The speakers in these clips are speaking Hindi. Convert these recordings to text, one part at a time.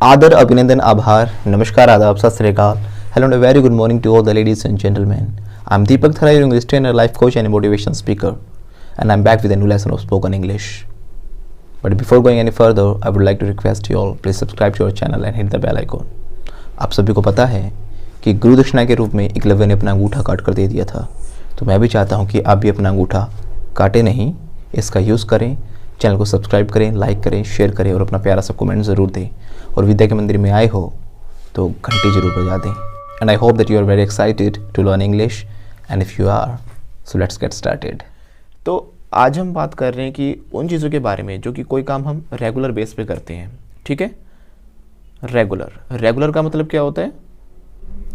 आदर अभिनंदन आभार नमस्कार आदाब सत श्री अकाल hello and very good morning to all the ladies and gentlemen. I'm Deepak Thara, your English trainer, life coach and a motivation speaker, and I'm back with a new lesson of spoken English. But before going any further, I would like to request you all please subscribe to our channel and hit the bell icon. आप सभी को पता है कि गुरु दक्षिणा के रूप में एकलव्य ने अपना अंगूठा काट कर दे दिया था, तो मैं भी चाहता हूँ कि आप भी अपना अंगूठा काटे नहीं, इसका यूज़ करें. चैनल को सब्सक्राइब करें, लाइक करें, शेयर करें और अपना प्यारा सा कमेंट ज़रूर दें. और विद्या के मंदिर में आए हो तो घंटी ज़रूर बजा दें. And I hope that you are very excited to learn English, and if you are so let's get started. तो आज हम बात कर रहे हैं कि उन चीज़ों के बारे में जो कि कोई काम हम रेगुलर बेस पे करते हैं. ठीक है, रेगुलर का मतलब क्या होता है?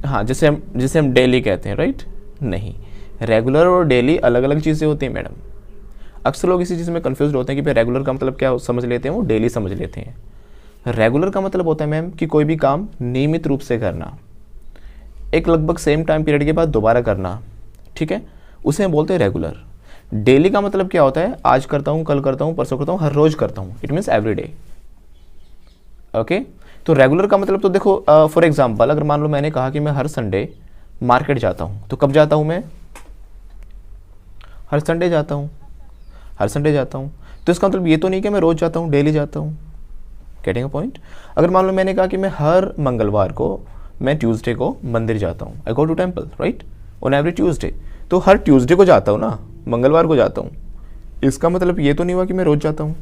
हाँ, जिसे हम डेली कहते हैं, राइट? नहीं, रेगुलर और डेली अलग अलग चीज़ें होती हैं मैडम. अक्सर लोग इसी चीज़ में कंफ्यूज होते हैं कि भाई रेगुलर का मतलब क्या समझ लेते हैं, वो डेली समझ लेते हैं. रेगुलर का मतलब होता है मैम कि कोई भी काम नियमित रूप से करना, एक लगभग सेम टाइम पीरियड के बाद दोबारा करना. ठीक है, उसे हम बोलते हैं रेगुलर. डेली का मतलब क्या होता है? आज करता हूँ, कल करता हूँ, परसों करता हूँ, हर रोज करता हूँ. It means every day. Okay, तो रेगुलर का मतलब तो देखो, फॉर एग्जाम्पल अगर मान लो मैंने कहा कि मैं हर संडे मार्केट जाता हूँ, तो कब जाता हूँ मैं? हर संडे जाता हूँ. तो इसका मतलब ये तो नहीं कि मैं रोज जाता हूँ, डेली जाता हूँ. Getting a point? अगर मान लो मैंने कहा कि मैं हर मंगलवार को, मैं ट्यूसडे को मंदिर जाता हूँ, I go to temple, right, on every Tuesday. तो हर ट्यूसडे को जाता हूँ ना, मंगलवार को जाता हूँ. इसका मतलब ये तो नहीं हुआ कि मैं रोज जाता हूँ.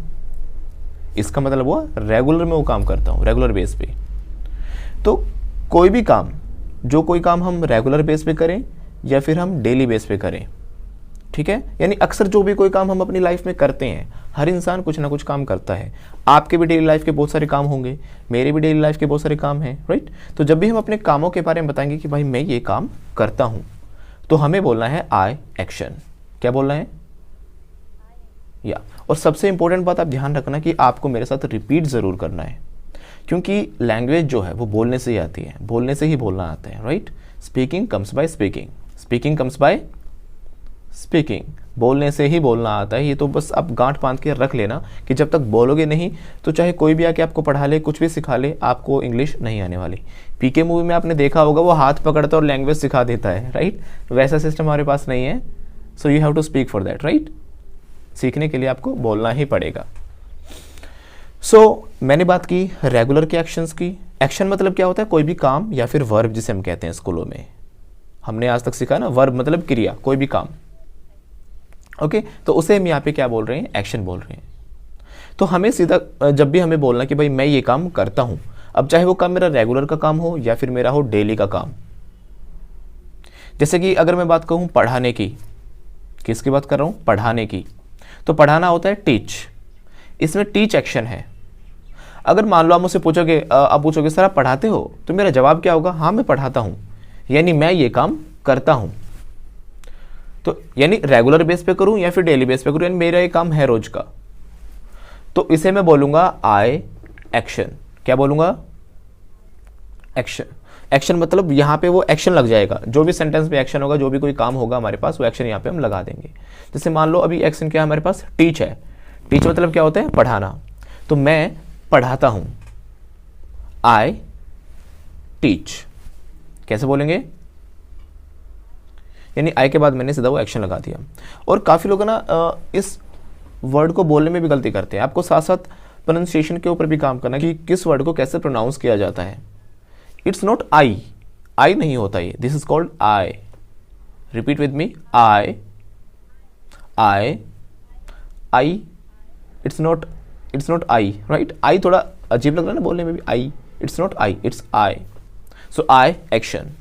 इसका मतलब हुआ रेगुलर में वो काम करता हूँ, रेगुलर बेस पे. तो कोई भी काम, जो कोई काम हम रेगुलर बेस पे करें या फिर हम डेली बेस पे करें, ठीक है, यानी अक्सर जो भी कोई काम हम अपनी लाइफ में करते हैं, हर इंसान कुछ ना कुछ काम करता है. आपके भी डेली लाइफ के बहुत सारे काम होंगे, मेरे भी डेली लाइफ के बहुत सारे काम हैं, राइट? तो जब भी हम अपने कामों के बारे में बताएंगे कि भाई मैं ये काम करता हूं, तो हमें बोलना है आई एक्शन. क्या बोलना है? या. और सबसे इंपॉर्टेंट बात आप ध्यान रखना कि आपको मेरे साथ रिपीट जरूर करना है, क्योंकि लैंग्वेज जो है वो बोलने से ही आती है, बोलने से ही बोलना आता है, right? Speaking comes by speaking, बोलने से ही बोलना आता है. ये तो बस आप गांठ बांध के रख लेना कि जब तक बोलोगे नहीं तो चाहे कोई भी आके आपको पढ़ा ले, कुछ भी सिखा ले, आपको इंग्लिश नहीं आने वाली. पीके मूवी में आपने देखा होगा, वो हाथ पकड़ता और लैंग्वेज सिखा देता है, राइट? वैसा सिस्टम हमारे पास नहीं है. So you have to speak for that, right? सीखने के लिए आपको बोलना ही पड़ेगा. सो मैंने बात की रेगुलर के एक्शंस की. एक्शन मतलब क्या होता है? कोई भी काम या फिर वर्ब, जिसे हम कहते हैं स्कूलों में. हमने आज तक सीखा ना, वर्ब मतलब क्रिया, कोई भी काम. ओके, तो उसे हम यहाँ पे क्या बोल रहे हैं? एक्शन बोल रहे हैं. तो हमें सीधा जब भी हमें बोलना कि भाई मैं ये काम करता हूं, अब चाहे वो काम मेरा रेगुलर का काम हो या फिर मेरा हो डेली का काम. जैसे कि अगर मैं बात कहूं पढ़ाने की, किसकी बात कर रहा हूं? पढ़ाने की. तो पढ़ाना होता है टीच. इसमें टीच एक्शन है. अगर मान लो आप मुझसे पूछोगे, आप पूछोगे सर आप पढ़ाते हो, तो मेरा जवाब क्या होगा? हाँ, मैं पढ़ाता हूं, यानी मैं ये काम करता हूं. तो यानी रेगुलर बेस पे करूं या फिर डेली बेस पे करूं, यानी मेरा ये काम है रोज का, तो इसे मैं बोलूंगा आई एक्शन. क्या बोलूंगा? एक्शन. एक्शन मतलब यहां पे वो एक्शन लग जाएगा. जो भी सेंटेंस में एक्शन होगा, जो भी कोई काम होगा हमारे पास, वो एक्शन यहां पे हम लगा देंगे. जैसे मान लो अभी एक्शन क्या है हमारे पास? टीच है. टीच मतलब क्या होता है? पढ़ाना. तो मैं पढ़ाता हूं, आई टीच. कैसे बोलेंगे? यानी आई के बाद मैंने सीधा वो एक्शन लगा दिया. और काफ़ी लोग ना इस वर्ड को बोलने में भी गलती करते हैं. आपको साथ साथ प्रोनाउंसिएशन के ऊपर भी काम करना कि किस वर्ड को कैसे प्रोनाउंस किया जाता है. इट्स नॉट आई नहीं होता ये. This is called I. Repeat with me, I. It's not I, right? I थोड़ा अजीब लग रहा है ना बोलने में भी. I, it's not I, it's I. So I action,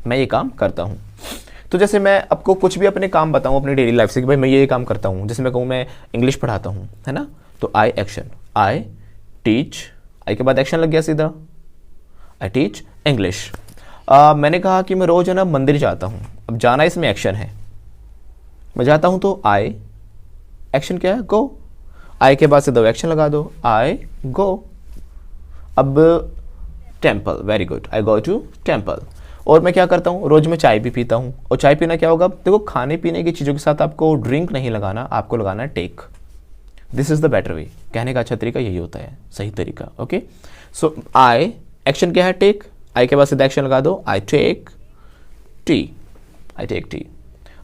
मैं ये काम करता हूं. तो जैसे मैं आपको कुछ भी अपने काम बताऊं अपनी डेली लाइफ से कि भाई मैं ये काम करता हूं, जैसे मैं कहूं मैं इंग्लिश पढ़ाता हूं, है ना, तो आई एक्शन, आई टीच. आई के बाद एक्शन लग गया सीधा, आई टीच इंग्लिश. मैंने कहा कि मैं रोज है ना मंदिर जाता हूं. अब जाना इसमें एक्शन है. मैं जाता हूं तो आई एक्शन क्या है? गो. आई के बाद सीधा एक्शन लगा दो, आई गो. अब temple, very good, I go to temple. और मैं क्या करता हूँ? रोज मैं चाय भी पीता हूँ. और चाय पीना क्या होगा? देखो, खाने पीने की चीज़ों के साथ आपको ड्रिंक नहीं लगाना, आपको लगाना है take. This is the better way, कहने का अच्छा तरीका यही होता है, सही तरीका। ओके, सो आई, एक्शन क्या है, टेक, आई के बाद सीधा एक्शन लगा दो, I take tea, I take tea.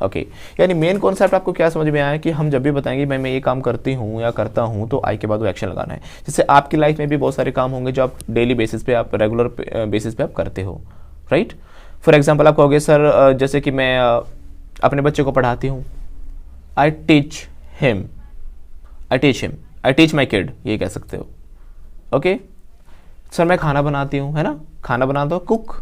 Okay, यानी मेन कॉन्सेप्ट आपको क्या समझ में आया कि हम जब भी बताएंगे मैं ये काम करती हूँ या करता हूँ, तो आई के बाद वो एक्शन लगाना है। जैसे आपकी लाइफ में भी बहुत सारे काम होंगे जो आप डेली बेसिस पे, आप रेगुलर बेसिस पे आप करते हो, राइट। फॉर एग्जाम्पल आप कहोगे सर जैसे कि मैं अपने बच्चे को पढ़ाती हूँ, I teach him, I teach him, I teach my kid, ये कह सकते हो। ओके, सर मैं खाना बनाती हूँ, है ना, खाना बनाता हूँ, कुक,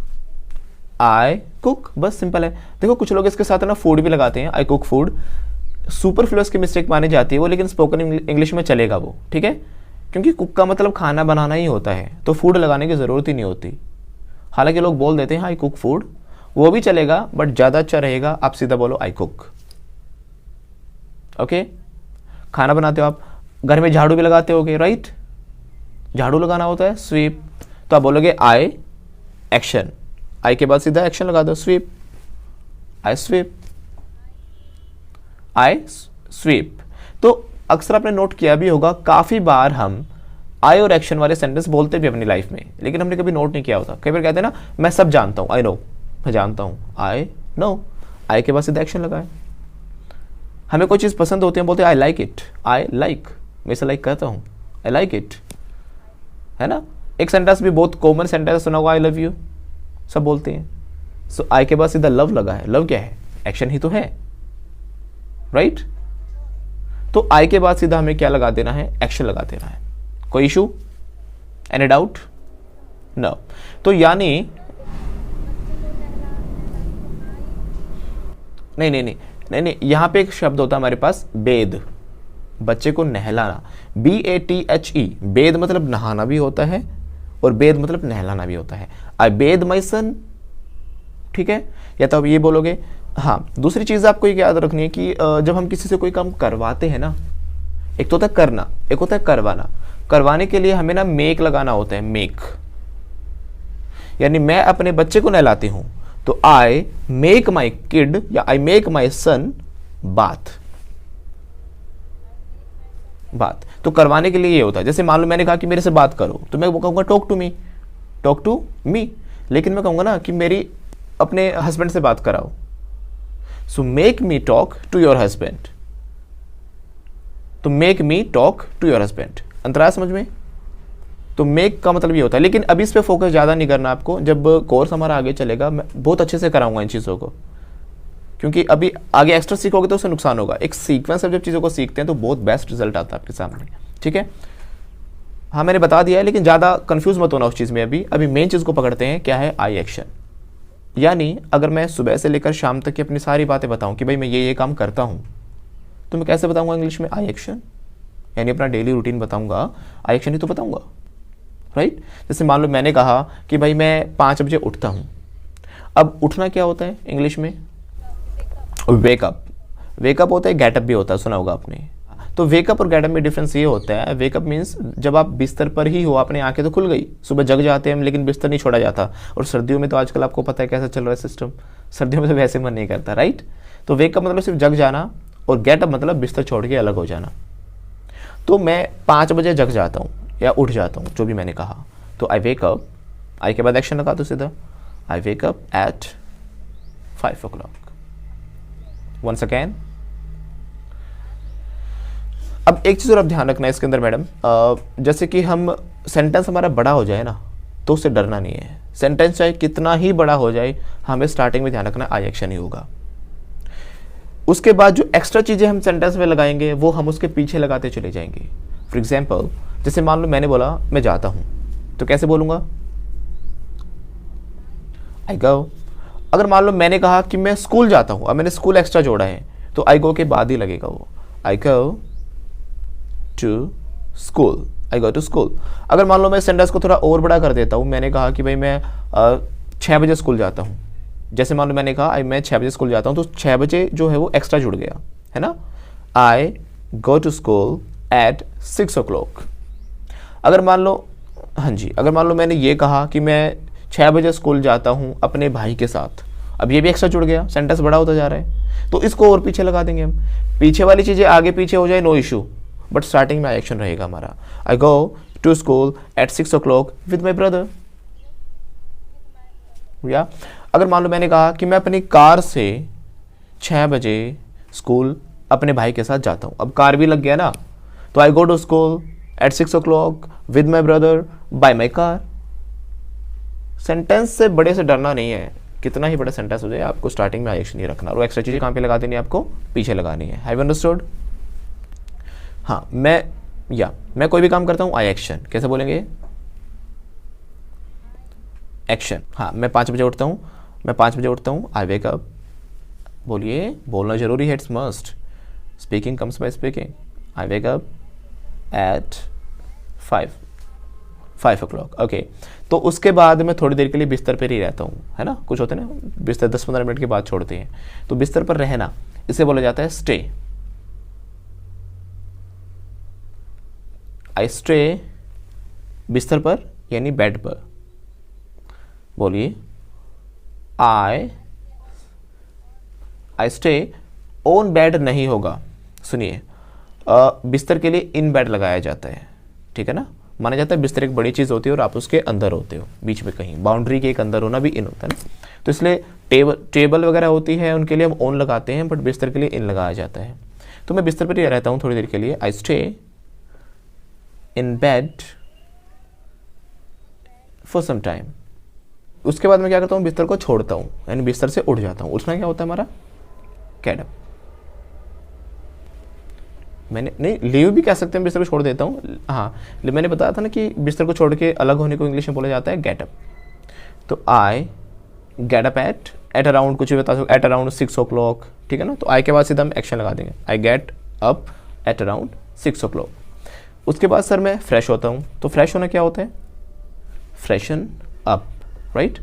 आई कुक, बस सिंपल है। देखो कुछ लोग इसके साथ ना फूड भी लगाते हैं, आई कुक फूड, सुपरफ्लुअस की मिस्टेक मानी जाती है वो, लेकिन स्पोकन इंग्लिश में चलेगा वो, ठीक है, क्योंकि कुक का मतलब खाना बनाना ही होता है, तो फूड लगाने की ज़रूरत ही नहीं होती। हालांकि लोग बोल देते हैं आई कुक फूड, वो भी चलेगा, बट ज़्यादा अच्छा रहेगा आप सीधा बोलो आई कुक। ओके, खाना बनाते हो आप, घर में झाड़ू भी लगाते होगे, राइट, झाड़ू लगाना होता है, स्वीप, तो आप बोलोगे आई एक्शन, आई के बाद सीधा एक्शन लगा दो, स्वीप, आई स्वीप, आई स्वीप। तो अक्सर आपने नोट किया भी होगा, काफ़ी बार हम आई और एक्शन वाले सेंटेंस बोलते भी अपनी लाइफ में, लेकिन हमने कभी नोट नहीं किया होता। कई बार कहते हैं ना मैं सब जानता हूँ, आई नो, मैं जानता हूँ, आई नो, आई के बाद सीधा एक्शन लगाए। हमें कोई चीज़ पसंद होती है, बोलते हैं I like it, I like, मैं इसे लाइक करता हूँ, आई लाइक इट, है ना। एक सेंटेंस भी बहुत कॉमन सेंटेंस सुना होगा, आई लव यू, सब बोलते हैं। सो आई के बाद सीधा लव लगा है, लव क्या है, एक्शन ही तो है, राइट। तो आई के बाद सीधा हमें क्या लगा देना है, एक्शन लगा देना है। कोई इशू, एनी डाउट, नो। तो यानी नहीं, यहां पे एक शब्द होता है हमारे पास बेद, बच्चे को नहलाना, BATHE, बेद मतलब नहाना भी होता है और बेद मतलब नहलाना भी होता है। आई बेद माई सन, ठीक है, या तो आप ये बोलोगे। हाँ, दूसरी चीज़ आपको ये याद रखनी है कि जब हम किसी से कोई काम करवाते हैं ना, एक तो होता है करना, एक होता है करवाना। करवाने के लिए हमें ना मेक लगाना होता है, मेक, यानी मैं अपने बच्चे को नहलाती हूं, तो आई मेक माई किड या I make my sun bath, बात। तो करवाने के लिए ये होता है, जैसे मान लो मैंने कहा कि मेरे से बात करो, तो मैं वो कहूँगा टॉक टू मी, लेकिन मैं कहूँगा ना कि मेरी अपने हस्बैंड से बात कराओ, so make me talk to your husband, तो make me talk to your husband. अंतराल समझ में? तो मेक का मतलब ये होता है, लेकिन अभी इस पे फोकस ज़्यादा नहीं करना आपको, जब कोर्स हमारा आगे चलेगा मैं बहुत अच्छे से कराऊंगा इन चीज़ों को, क्योंकि अभी आगे एक्स्ट्रा सीखोगे तो उससे नुकसान होगा। एक सीक्वेंस से जब चीज़ों को सीखते हैं तो बहुत बेस्ट रिजल्ट आता है आपके सामने, ठीक है। हाँ मैंने बता दिया है, लेकिन ज़्यादा कंफ्यूज मत होना उस चीज़ में। अभी मेन चीज़ को पकड़ते हैं, क्या है, आई एक्शन। यानी अगर मैं सुबह से लेकर शाम तक की अपनी सारी बातें बताऊं कि भाई मैं ये काम करता हूं, तो मैं कैसे बताऊंगा इंग्लिश में, आई एक्शन, यानी अपना डेली रूटीन बताऊंगा, आई एक्शन ही तो बताऊंगा, राइट। जैसे मान लो मैंने कहा कि भाई मैं 5 बजे उठता हूं। अब उठना क्या होता है इंग्लिश में, वेकअप। वेकअप होता है, गेटअप भी होता है, सुना होगा आपने। तो वेकअप और गेटअप में डिफरेंस ये होता है, वेकअप मीन्स जब आप बिस्तर पर ही हो, आपने आंखें तो खुल गई, सुबह जग जाते हैं लेकिन बिस्तर नहीं छोड़ा जाता। और सर्दियों में तो आजकल आपको पता है कैसा चल रहा है सिस्टम, सर्दियों में तो वैसे मन नहीं करता, राइट। तो वेकअप मतलब सिर्फ जग जाना, और गेटअप मतलब बिस्तर छोड़ के अलग हो जाना। तो मैं 5 बजे जग जाता हूँ या उठ जाता हूँ, जो भी मैंने कहा, तो आई वेकअप, आई के बाद एक्शन लगा दो सीधा, I wake up at 5 o'clock। Once again. अब एक चीज़ और आप ध्यान रखना है इसके अंदर मैडम, जैसे कि हम सेंटेंस हमारा बड़ा हो जाए ना, तो उससे डरना नहीं है। सेंटेंस चाहे कितना ही बड़ा हो जाए, हमें स्टार्टिंग में ध्यान रखना आई एक्शन ही होगा। उसके बाद जो एक्स्ट्रा चीज़ें हम सेंटेंस में लगाएंगे वो हम उसके पीछे लगाते चले जाएंगे। फॉर एग्जाम्पल, जैसे मान लो मैंने बोला मैं जाता हूँ, तो कैसे बोलूँगा, आई गो। अगर मान लो मैंने कहा कि मैं स्कूल जाता हूँ, अब मैंने स्कूल एक्स्ट्रा जोड़ा है, तो आई गो के बाद ही लगेगा वो, I go to school, I go to school. अगर मान लो मैं सेंटेंस को थोड़ा और बड़ा कर देता हूँ, मैंने कहा कि भाई मैं 6 बजे स्कूल जाता हूँ, जैसे मान लो मैंने कहा मैं 6 बजे स्कूल जाता हूँ, तो 6 बजे जो है वो एक्स्ट्रा जुड़ गया, है ना। I go to school at 6 o'clock। अगर मान लो, हाँ जी, अगर मान लो मैंने ये कहा कि मैं 6 बजे स्कूल जाता हूँ अपने भाई के साथ, अब ये भी एक्स्ट्रा जुड़ गया, सेंटेंस बड़ा होता जा रहा है, तो इसको और पीछे लगा देंगे हम। पीछे वाली चीज़ें आगे पीछे हो जाए नो इशू, बट स्टार्टिंग में आई एक्शन रहेगा हमारा। I go to school at 6 o'clock with my brother. या अगर मान लो मैंने कहा कि मैं अपनी कार से 6 बजे स्कूल अपने भाई के साथ जाता हूँ, अब कार भी लग गया ना, तो I go to school at 6 o'clock with my brother by my car. Sentence से बड़े से डरना नहीं है, कितना ही बड़ा सेंटेंस हो जाए आपको स्टार्टिंग में आई एक्शन नहीं रखना, और एक्स्ट्रा चीज़ें कहाँ पे लगा देनी है, आपको पीछे लगानी है। Have understood? हाँ, मैं कोई भी काम करता हूँ आई एक्शन, कैसे बोलेंगे? एक्शन। हाँ, मैं 5 बजे उठता हूँ, आई वेक अप। बोलिए, बोलना जरूरी है, it's must. Speaking comes by speaking. I wake up at 5 o'clock। Okay, तो उसके बाद मैं थोड़ी देर के लिए बिस्तर पर ही रहता हूँ, है ना, कुछ होते हैं ना बिस्तर 10-15 मिनट के बाद छोड़ते हैं, तो बिस्तर पर रहना इसे बोला जाता है स्टे। आई स्टे बिस्तर पर यानी बेड पर। बोलिए, आई स्टे ऑन बेड नहीं होगा। सुनिए, बिस्तर के लिए इन बेड लगाया जाता है, ठीक है ना, माना जाता है बिस्तर एक बड़ी चीज़ होती है और आप उसके अंदर होते हो, बीच में कहीं बाउंड्री के एक अंदर होना भी इन होता है ना, तो इसलिए टेबल वगैरह होती है उनके लिए हम ऑन लगाते हैं, बट बिस्तर के लिए इन लगाया जाता है। तो मैं बिस्तर पर ही रहता हूँ थोड़ी देर के लिए। I stay in bed for some time. उसके बाद मैं क्या करता हूँ, बिस्तर को छोड़ता हूँ, यानी बिस्तर से उठ जाता हूँ। उठना क्या होता है हमारा? Get up. मैंने नहीं, लीव भी कह सकते हैं, बिस्तर को छोड़ देता हूँ। हाँ, मैंने बताया था ना कि बिस्तर को छोड़ के अलग होने को इंग्लिश में बोला जाता है गेट अप। तो I get up at around, कुछ भी बता सकते, एट अराउंड 6 o'clock, ठीक है ना, तो आई के बाद सीधा हम एक्शन लगा देंगे, I get up at around 6 o'clock। उसके बाद सर मैं फ्रेश होता हूँ, तो फ्रेश होना क्या होता है? फ्रेशन अप, राइट,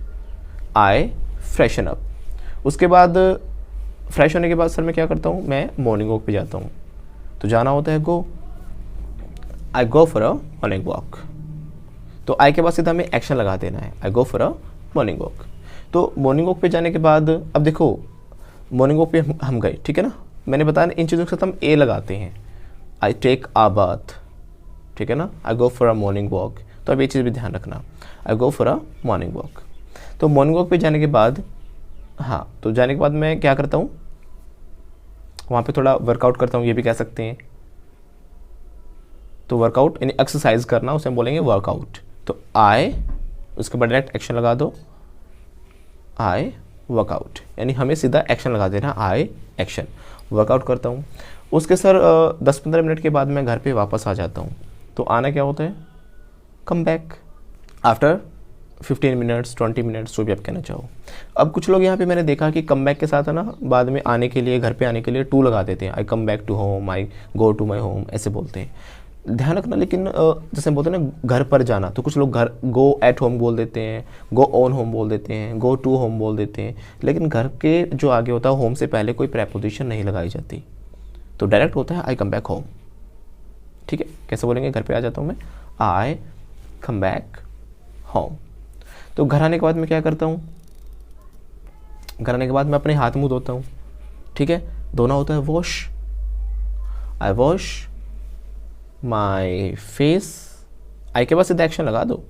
आई फ्रेशन अप। उसके बाद फ्रेश होने के बाद सर मैं क्या करता हूँ, मैं मॉर्निंग वॉक पे जाता हूँ, तो जाना होता है go, I go for a morning walk. तो आई के बाद सीधा हमें एक्शन लगा देना है, I go for a morning walk. तो मॉर्निंग वॉक पे जाने के बाद अब देखो, मॉर्निंग वॉक पे हम गए, ठीक है ना, मैंने बताया इन चीज़ों के साथ हम ए लगाते हैं, आई टेक आ बाथ, ठीक है ना, I go for a morning walk. तो अब ये चीज़ भी ध्यान रखना, I go for a morning walk. तो मॉर्निंग वॉक पे जाने के बाद, हाँ, तो जाने के बाद मैं क्या करता हूँ, वहाँ पे थोड़ा वर्कआउट करता हूँ, ये भी कह सकते हैं। तो वर्कआउट यानी एक्सरसाइज करना, उसे हम बोलेंगे वर्कआउट। तो आई, उसके बाद डायरेक्ट एक्शन लगा दो, आई वर्कआउट, यानी हमें सीधा एक्शन लगा देना, आई एक्शन, वर्कआउट करता हूँ। उसके सर 10-15 मिनट के बाद मैं घर पे वापस आ जाता हूँ। तो आना क्या होता है? Come back after 15 minutes 20 minutes, जो भी आप कहना चाहो। अब कुछ लोग यहाँ पे मैंने देखा कि कम बैक के साथ है ना, बाद में आने के लिए, घर पे आने के लिए टू लगा देते हैं, I come back to home, I go to my home, ऐसे बोलते हैं। ध्यान रखना, लेकिन जैसे बोलते हैं ना घर पर जाना, तो कुछ लोग घर गो एट होम बोल देते हैं, गो ऑन होम बोल देते हैं, गो टू होम बोल देते हैं, लेकिन घर के जो आगे होता है होम से पहले कोई प्रेपोजिशन नहीं लगाई जाती, तो डायरेक्ट होता है आई कम बैक होम। ठीक है, कैसे बोलेंगे? घर पे आ जाता हूँ मैं, आई कम बैक होम। तो घर आने के बाद मैं क्या करता हूँ? घर आने के बाद मैं अपने हाथ मुंह धोता हूँ। ठीक है, धोना होता है wash, I wash my face. I के बाद सीधा एक्शन लगा दो।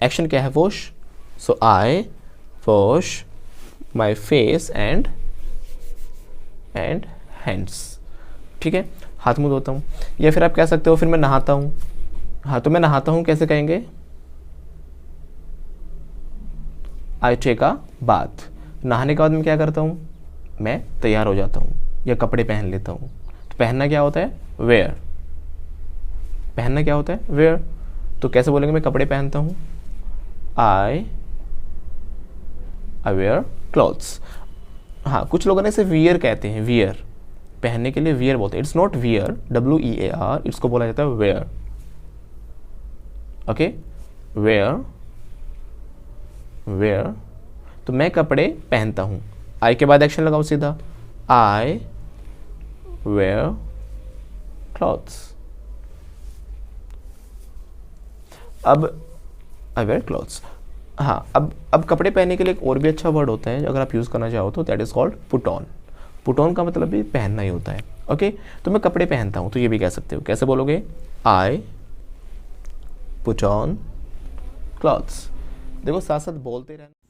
एक्शन क्या है? Wash. So I wash my face and hands. ठीक है, हाथ मुंह धोता हूँ। या फिर आप कह सकते हो फिर मैं नहाता हूँ। हाँ, तो मैं नहाता हूँ कैसे कहेंगे? I take a bath. नहाने के बाद मैं क्या करता हूँ? मैं तैयार हो जाता हूँ या कपड़े पहन लेता हूँ। तो पहनना क्या होता है? वेयर। पहनना क्या होता है? वेयर। तो कैसे बोलेंगे मैं कपड़े पहनता हूँ? आई वेयर क्लॉथ्स। हाँ, कुछ लोगों ने इसे वियर कहते हैं, वियर, पहनने के लिए वियर बोलते हैं। इट्स नॉट वियर, WEAR, इसको बोला जाता है वेयर। Okay, where, where. तो मैं कपड़े पहनता हूँ। आई के बाद एक्शन लगाओ सीधा, आई वेयर क्लॉथ्स। अब आई वेयर क्लॉथ्स। हाँ, अब कपड़े पहनने के लिए एक और भी अच्छा वर्ड होता है अगर आप यूज़ करना चाहो तो, that is called put on. Put on का मतलब भी पहनना ही होता है। ओके, तो मैं कपड़े पहनता हूँ, तो ये भी कह सकते हो। कैसे बोलोगे? I put on clothes. देखो साथ साथ बोलते रहना।